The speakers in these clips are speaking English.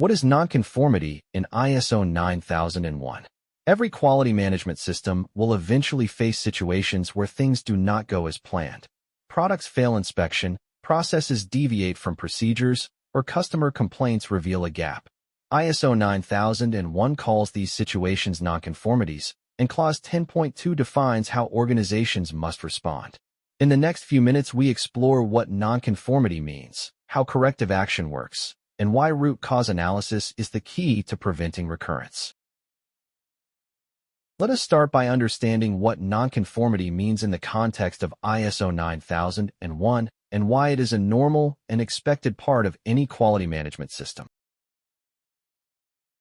What is nonconformity in ISO 9001? Every quality management system will eventually face situations where things do not go as planned. Products fail inspection, processes deviate from procedures, or customer complaints reveal a gap. ISO 9001 calls these situations nonconformities, and Clause 10.2 defines how organizations must respond. In the next few minutes, we explore what nonconformity means, how corrective action works, and why root cause analysis is the key to preventing recurrence. Let us start by understanding what nonconformity means in the context of ISO 9001 and why it is a normal and expected part of any quality management system.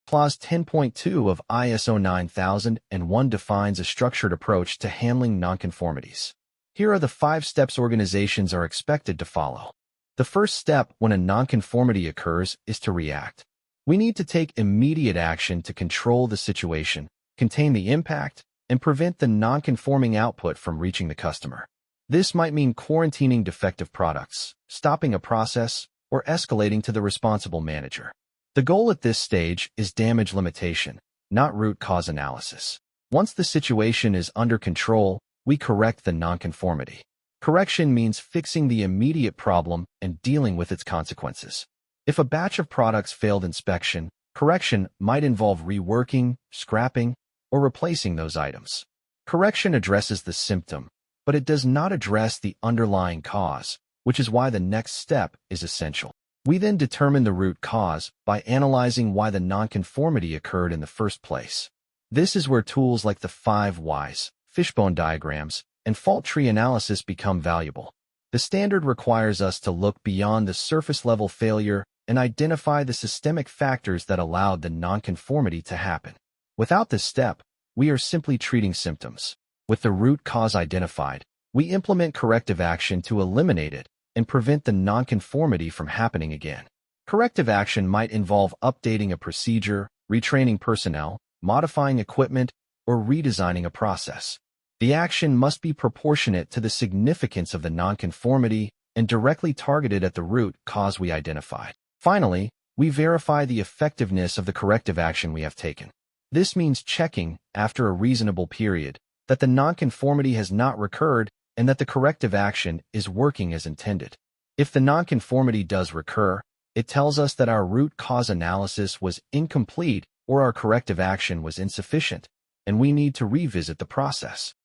Clause 10.2 of ISO 9001 defines a structured approach to handling nonconformities. Here are the 5 steps organizations are expected to follow. The first step when a nonconformity occurs is to react. We need to take immediate action to control the situation, contain the impact, and prevent the nonconforming output from reaching the customer. This might mean quarantining defective products, stopping a process, or escalating to the responsible manager. The goal at this stage is damage limitation, not root cause analysis. Once the situation is under control, we correct the nonconformity. Correction means fixing the immediate problem and dealing with its consequences. If a batch of products failed inspection, correction might involve reworking, scrapping, or replacing those items. Correction addresses the symptom, but it does not address the underlying cause, which is why the next step is essential. We then determine the root cause by analyzing why the nonconformity occurred in the first place. This is where tools like the 5 whys, fishbone diagrams, and fault tree analysis become valuable. The standard requires us to look beyond the surface-level failure and identify the systemic factors that allowed the nonconformity to happen. Without this step, we are simply treating symptoms. With the root cause identified, we implement corrective action to eliminate it and prevent the nonconformity from happening again. Corrective action might involve updating a procedure, retraining personnel, modifying equipment, or redesigning a process. The action must be proportionate to the significance of the nonconformity and directly targeted at the root cause we identified. Finally, we verify the effectiveness of the corrective action we have taken. This means checking, after a reasonable period, that the nonconformity has not recurred and that the corrective action is working as intended. If the nonconformity does recur, it tells us that our root cause analysis was incomplete or our corrective action was insufficient, and we need to revisit the process.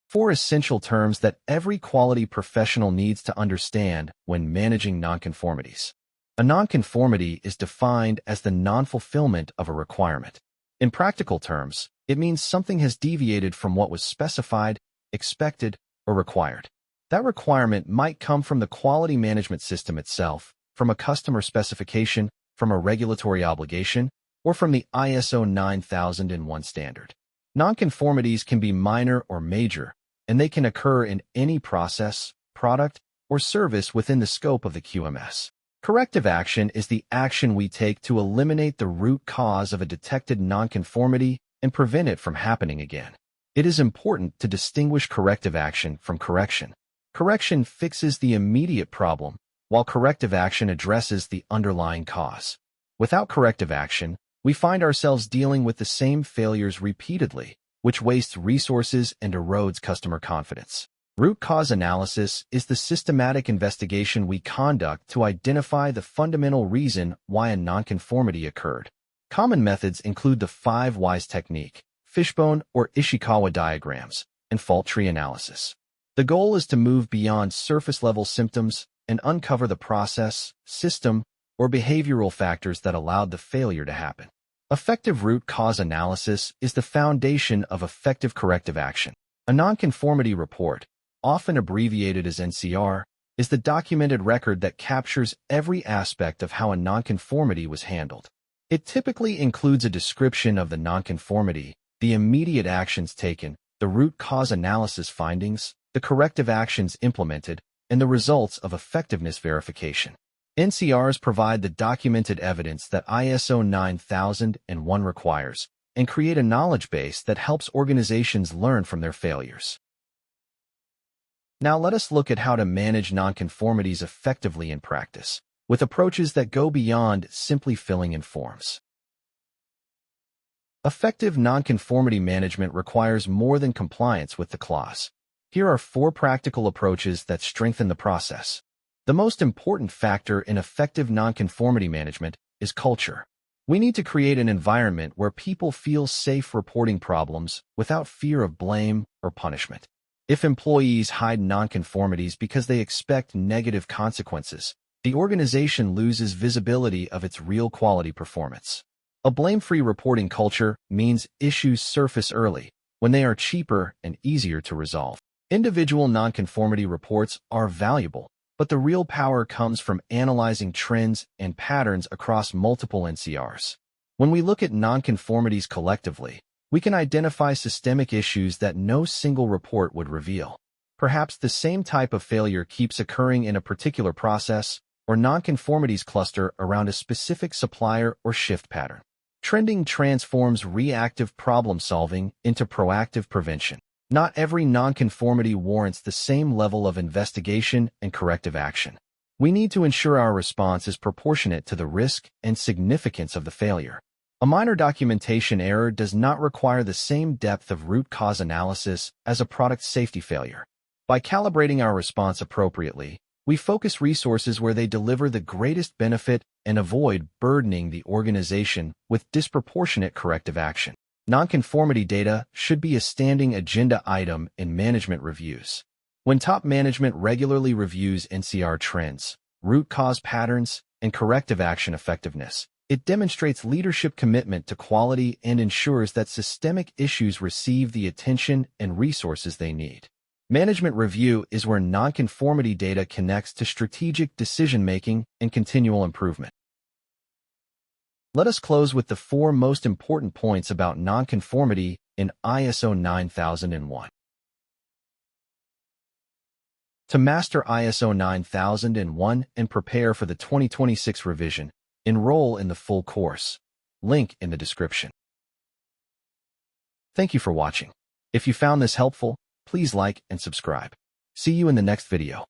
4 essential terms that every quality professional needs to understand when managing nonconformities. A nonconformity is defined as the non-fulfillment of a requirement. In practical terms, it means something has deviated from what was specified, expected, or required. That requirement might come from the quality management system itself, from a customer specification, from a regulatory obligation, or from the ISO 9001 standard. Nonconformities can be minor or major, and they can occur in any process, product, or service within the scope of the QMS. Corrective action is the action we take to eliminate the root cause of a detected nonconformity and prevent it from happening again. It is important to distinguish corrective action from correction. Correction fixes the immediate problem, while corrective action addresses the underlying cause. Without corrective action, we find ourselves dealing with the same failures repeatedly, which wastes resources and erodes customer confidence. Root cause analysis is the systematic investigation we conduct to identify the fundamental reason why a nonconformity occurred. Common methods include the 5 whys technique, fishbone or Ishikawa diagrams, and fault tree analysis. The goal is to move beyond surface-level symptoms and uncover the process, system, or behavioral factors that allowed the failure to happen. Effective root cause analysis is the foundation of effective corrective action. A nonconformity report, often abbreviated as NCR, is the documented record that captures every aspect of how a nonconformity was handled. It typically includes a description of the nonconformity, the immediate actions taken, the root cause analysis findings, the corrective actions implemented, and the results of effectiveness verification. NCRs provide the documented evidence that ISO 9001 requires and create a knowledge base that helps organizations learn from their failures. Now let us look at how to manage nonconformities effectively in practice. with approaches that go beyond simply filling in forms. Effective nonconformity management requires more than compliance with the clause. Here are 4 practical approaches that strengthen the process. The most important factor in effective nonconformity management is culture. We need to create an environment where people feel safe reporting problems without fear of blame or punishment. If employees hide nonconformities because they expect negative consequences, the organization loses visibility of its real quality performance. A blame-free reporting culture means issues surface early, when they are cheaper and easier to resolve. Individual nonconformity reports are valuable, but the real power comes from analyzing trends and patterns across multiple NCRs. When we look at nonconformities collectively, we can identify systemic issues that no single report would reveal. Perhaps the same type of failure keeps occurring in a particular process, or nonconformities cluster around a specific supplier or shift pattern. Trending transforms reactive problem-solving into proactive prevention. Not every nonconformity warrants the same level of investigation and corrective action. We need to ensure our response is proportionate to the risk and significance of the failure. A minor documentation error does not require the same depth of root cause analysis as a product safety failure. By calibrating our response appropriately, we focus resources where they deliver the greatest benefit and avoid burdening the organization with disproportionate corrective action. Nonconformity data should be a standing agenda item in management reviews. When top management regularly reviews NCR trends, root cause patterns, and corrective action effectiveness, it demonstrates leadership commitment to quality and ensures that systemic issues receive the attention and resources they need. Management review is where nonconformity data connects to strategic decision-making and continual improvement. Let us close with the 4 most important points about nonconformity in ISO 9001. To master ISO 9001 and prepare for the 2026 revision, enroll in the full course. Link in the description. Thank you for watching. If you found this helpful, please like and subscribe. See you in the next video.